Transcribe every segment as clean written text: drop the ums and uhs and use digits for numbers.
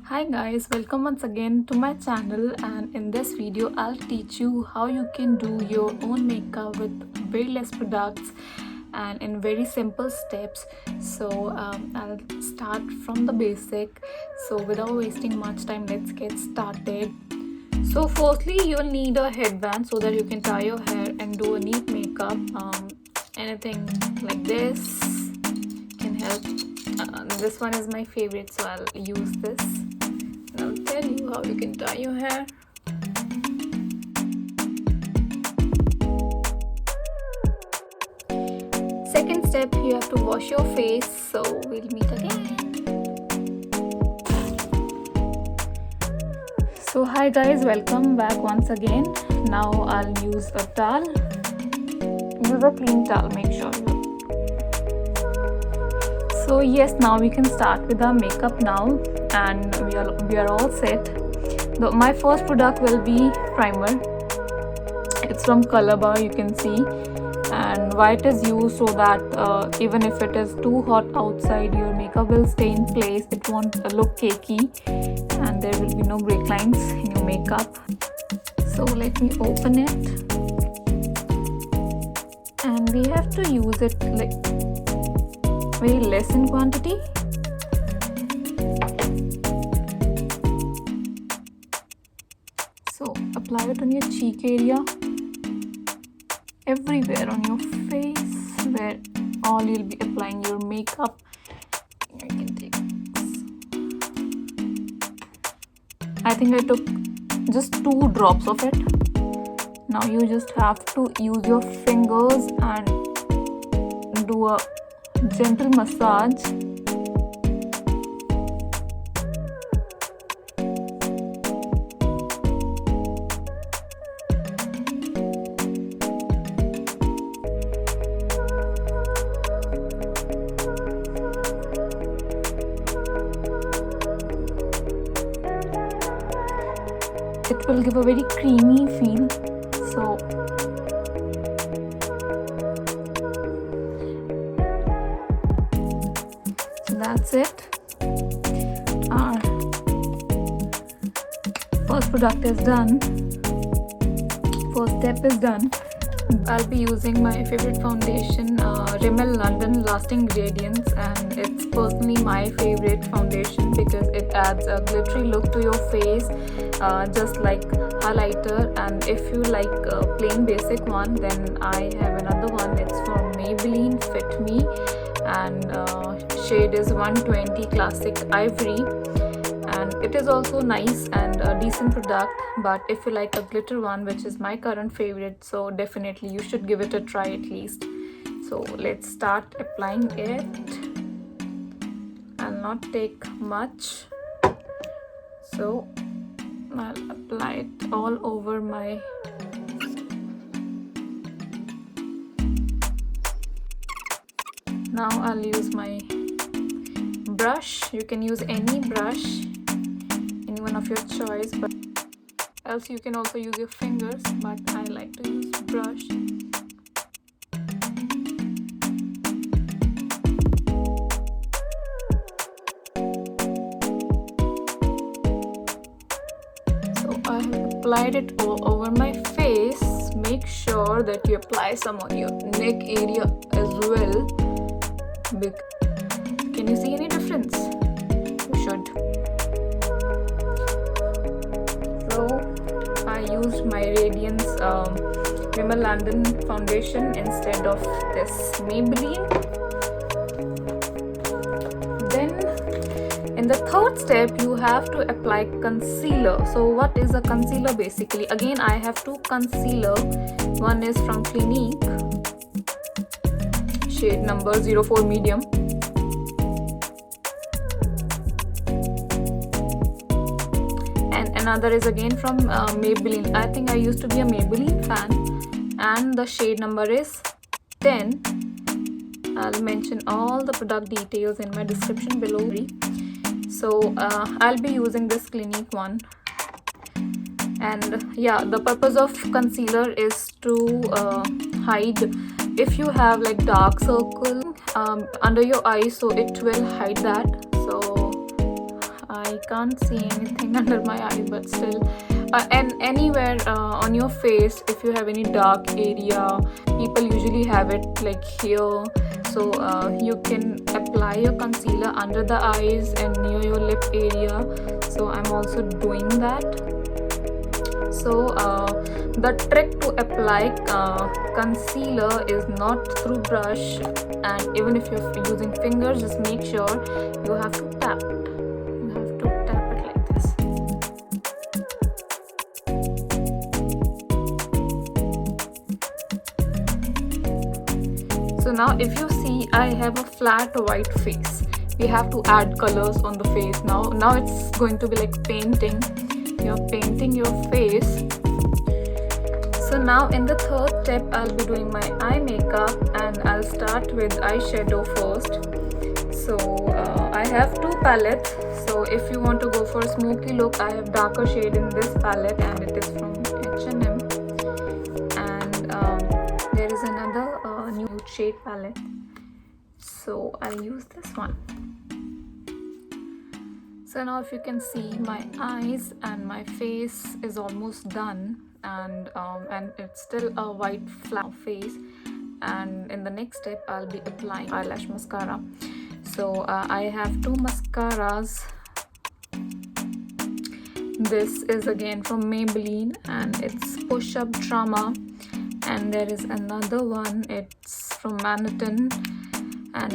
Hi guys, welcome once again to my channel, and in this video I'll teach you how you can do your own makeup with very less products and in very simple steps. So I'll start from the basic. So without wasting much time, let's get started. So firstly, you'll need a headband so that you can tie your hair and do a neat makeup. Anything like this can help. This one is my favorite, so I'll use this. I'll tell you how you can tie your hair. Second step, you have to wash your face. So we'll meet again. So hi guys, welcome back once again. Now I'll use a towel. Use a clean towel, make sure you. So yes, now we can start with our makeup now, and we are all set. My first product will be primer. It's from Color Bar, you can see, and why it is used so that even if it is too hot outside, your makeup will stay in place. It won't look cakey, and there will be no break lines in your makeup. So let me open it, and we have to use it like very less in quantity. So apply it on your cheek area, everywhere on your face, where all you'll be applying your makeup. I can take this. I think I took just 2 drops of it. Now you just have to use your fingers and do a gentle massage. It will give a very creamy feel. So that's it. Our first product is done. First step is done. I'll be using my favorite foundation, Rimmel London Lasting Gradients, and it's personally my favorite foundation because it adds a glittery look to your face, just like highlighter. And if you like a plain basic one, then I have another one. It's from Maybelline Fit Me, and shade is 120 Classic Ivory, and it is also nice and a decent product. But if you like a glitter one, which is my current favorite, so definitely you should give it a try at least. So let's start applying it. I'll not take much, so I'll apply it all over my now. I'll use my brush. You can use any brush, any one of your choice, but else you can also use your fingers, but I like to use brush. So I have applied it all over my face. Make sure that you apply some on your neck area as well. Can you see any difference? You should. So I used my Radiance Rimmel London foundation instead of this Maybelline. Then in the third step, you have to apply concealer. So what is a concealer basically? Again, I have 2 concealer. One is from Clinique, shade number 04 medium, and another is again from Maybelline. I think I used to be a Maybelline fan, and the shade number is 10. I'll mention all the product details in my description below. So I'll be using this Clinique one. And yeah, the purpose of concealer is to hide if you have like dark circle under your eyes, so it will hide that. So I can't see anything under my eye, but still, and anywhere on your face, if you have any dark area, people usually have it like here. So you can apply your concealer under the eyes and near your lip area. So I'm also doing that. So the trick to apply concealer is not through brush, and even if you're using fingers, just make sure you have to tap it. You have to tap it like this. So now if you see, I have a flat white face. We have to add colors on the face now. Now it's going to be like painting. You're painting your face. So now in the third step, I'll be doing my eye makeup, and I'll start with eyeshadow first. So I have two palettes. So if you want to go for a smoky look, I have darker shade in this palette, and it is from H&M. And there is another nude shade palette. So I'll use this one. So now if you can see, my eyes and my face is almost done, and it's still a white flat face. And in the next step, I'll be applying eyelash mascara. So I have two mascaras. This is again from Maybelline, and it's Push Up Drama. And there is another one, it's from Manhattan, and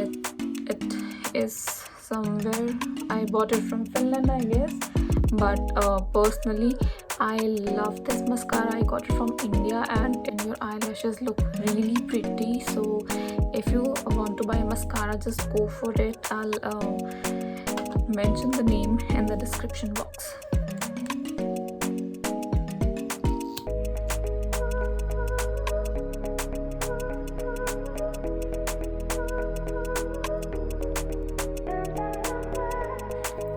it is somewhere, I bought it from Finland, I guess. But personally, I love this mascara. I got it from India, and your eyelashes look really pretty. So if you want to buy a mascara, just go for it. I'll mention the name in the description box.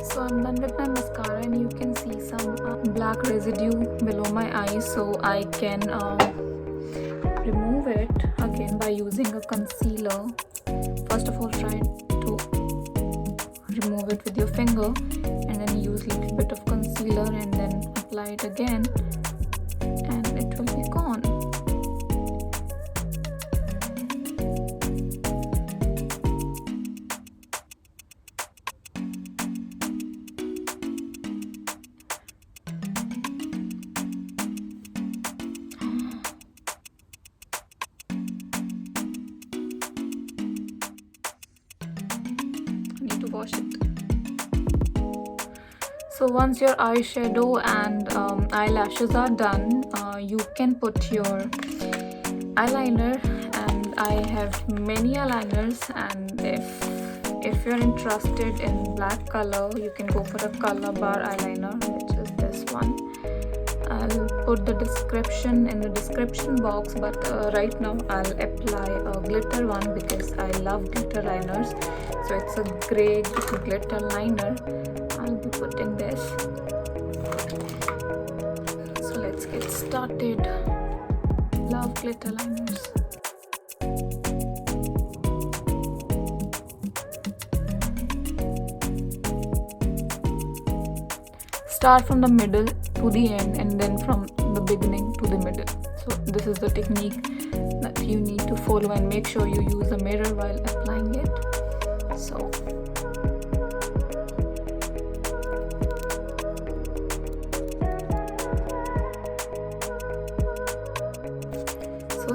So I'm done with my mascara, and you can see some black residue below my eyes. So I can remove it again by using a concealer. First of all, try to remove it with your finger, and then use a little bit of concealer, and then apply it again, and it will be gone. Need to wash it. So once your eyeshadow and eyelashes are done, you can put your eyeliner, and I have many eyeliners, and if you're interested in black color, you can go for a color bar eyeliner, which is this one. I'll put the description in the description box, but right now I'll apply a glitter one because I love glitter liners. So it's a gray glitter liner. I'll be putting this. So let's get started. Love glitter liners. Start from the middle to the end, and then from the beginning to the middle. So this is the technique that you need to follow, and make sure you use a mirror while applying it. So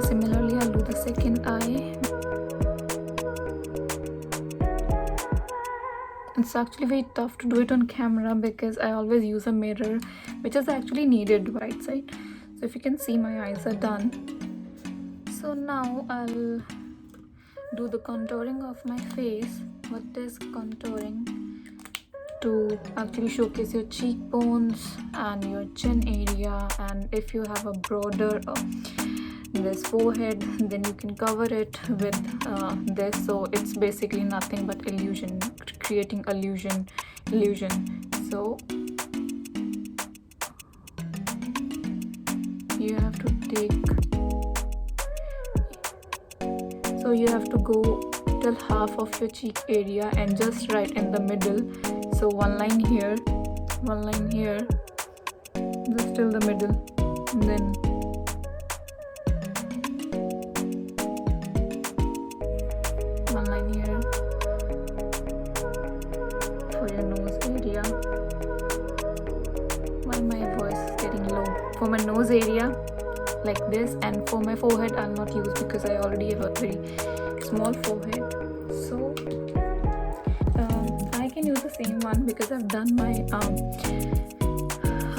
similarly, I'll do the second eye. It's actually very tough to do it on camera because I always use a mirror, which is actually needed right side. So if you can see, my eyes are done. So now I'll do the contouring of my face. What is contouring? To actually showcase your cheekbones and your chin area, and if you have a broader this forehead, then you can cover it with this. So it's basically nothing but illusion, creating illusion. So you have to go till half of your cheek area, and just right in the middle. So one line here, just till the middle, and then one line here for your nose area. Why my voice is getting low? For my nose area, like this, and for my forehead I'll not use because I already have a very small forehead. So I can use the same one because I've done my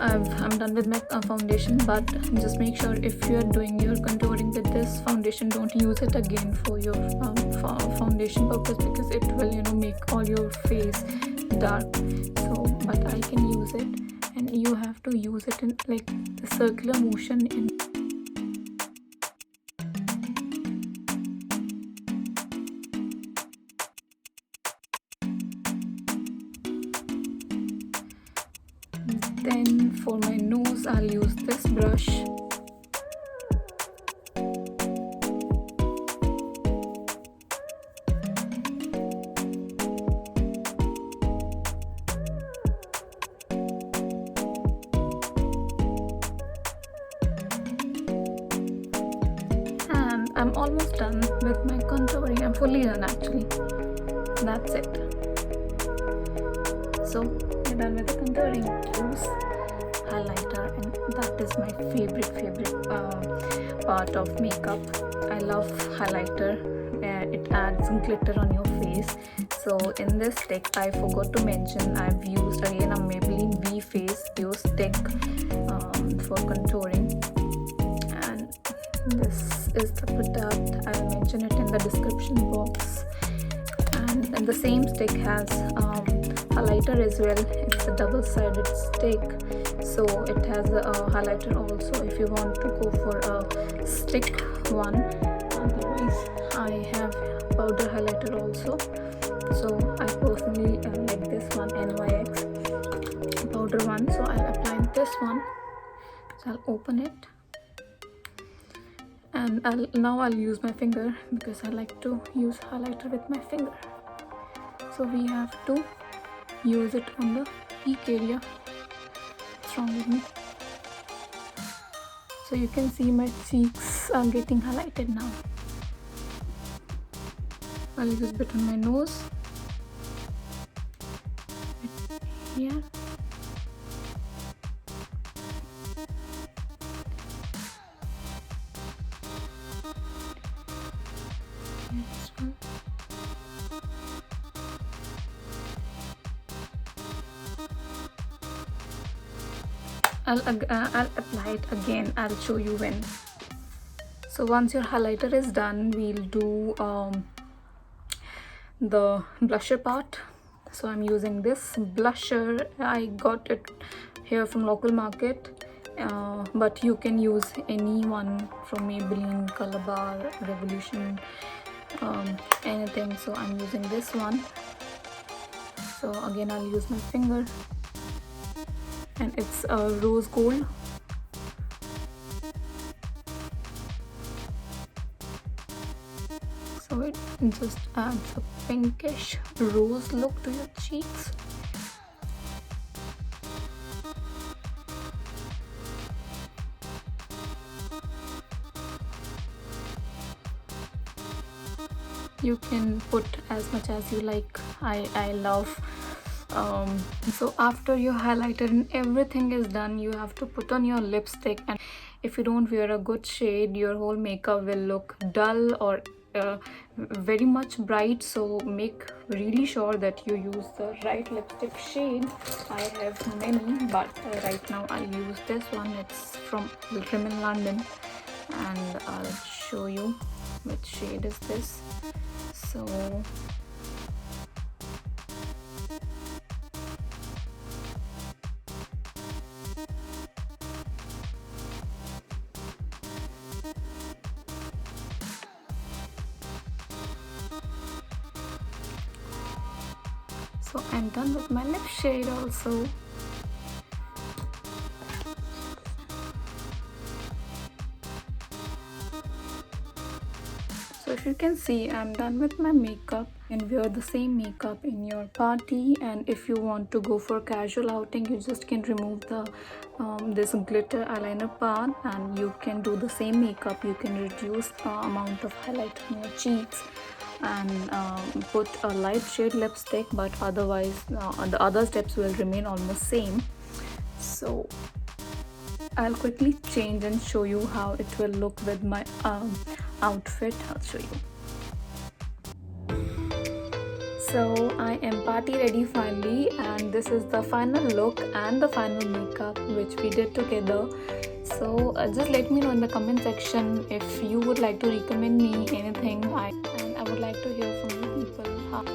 I'm done with my foundation. But just make sure if you're doing your contouring with this foundation, don't use it again for your foundation purpose, because it will, you know, make all your face dark. So but I can use it, and you have to use it in like the circular motion in Then for my nose, I'll use this brush. And I'm almost done with my contouring. I'm fully done actually. That's it. So we're done with the contouring. Use highlighter, and that is my favorite part of makeup. I love highlighter. It adds some glitter on your face. So in this stick, I forgot to mention, I've used again a Maybelline V Face Duo stick for contouring, and this is the product. I'll mention it in the description box. And the same stick has highlighter as well. It's a double-sided stick, so it has a highlighter also if you want to go for a stick one. Otherwise I have powder highlighter also, so I personally like this one, NYX powder one. So I'll apply this one. So I'll open it, and I'll use my finger because I like to use highlighter with my finger. So we have to use it on the peak area. What's wrong with me? So you can see my cheeks are getting highlighted now. I'll use a bit on my nose. Here. This one. I'll apply it again. I'll show you when. So once your highlighter is done, we'll do the blusher part. So I'm using this blusher. I got it here from local market, but you can use any one from Maybelline, Color Bar, Revolution, anything. So I'm using this one. So again, I'll use my finger, and it's rose gold. So it just adds a pinkish rose look to your cheeks. You can put as much as you like. I love so after your highlighter and everything is done, you have to put on your lipstick, and if you don't wear a good shade, your whole makeup will look dull or very much bright. So make really sure that you use the right lipstick shade. I have many, but right now I'll use this one. It's from Rimmel London, and I'll show you which shade is this. So I'm done with my lip shade also. So if you can see, I'm done with my makeup. And wear the same makeup in your party, and if you want to go for casual outing, you just can remove the this glitter eyeliner part, and you can do the same makeup. You can reduce the amount of highlight on your cheeks and put a light shade lipstick, but otherwise the other steps will remain almost same. So I'll quickly change and show you how it will look with my outfit. I'll show you. So I am party ready finally, and this is the final look and the final makeup which we did together. So just let me know in the comment section if you would like to recommend me anything, and I would like to hear from you people.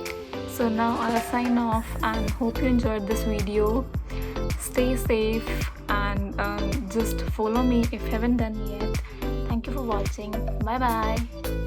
So now I'll sign off and hope you enjoyed this video. Stay safe and just follow me if you haven't done yet. Thank you for watching. Bye bye.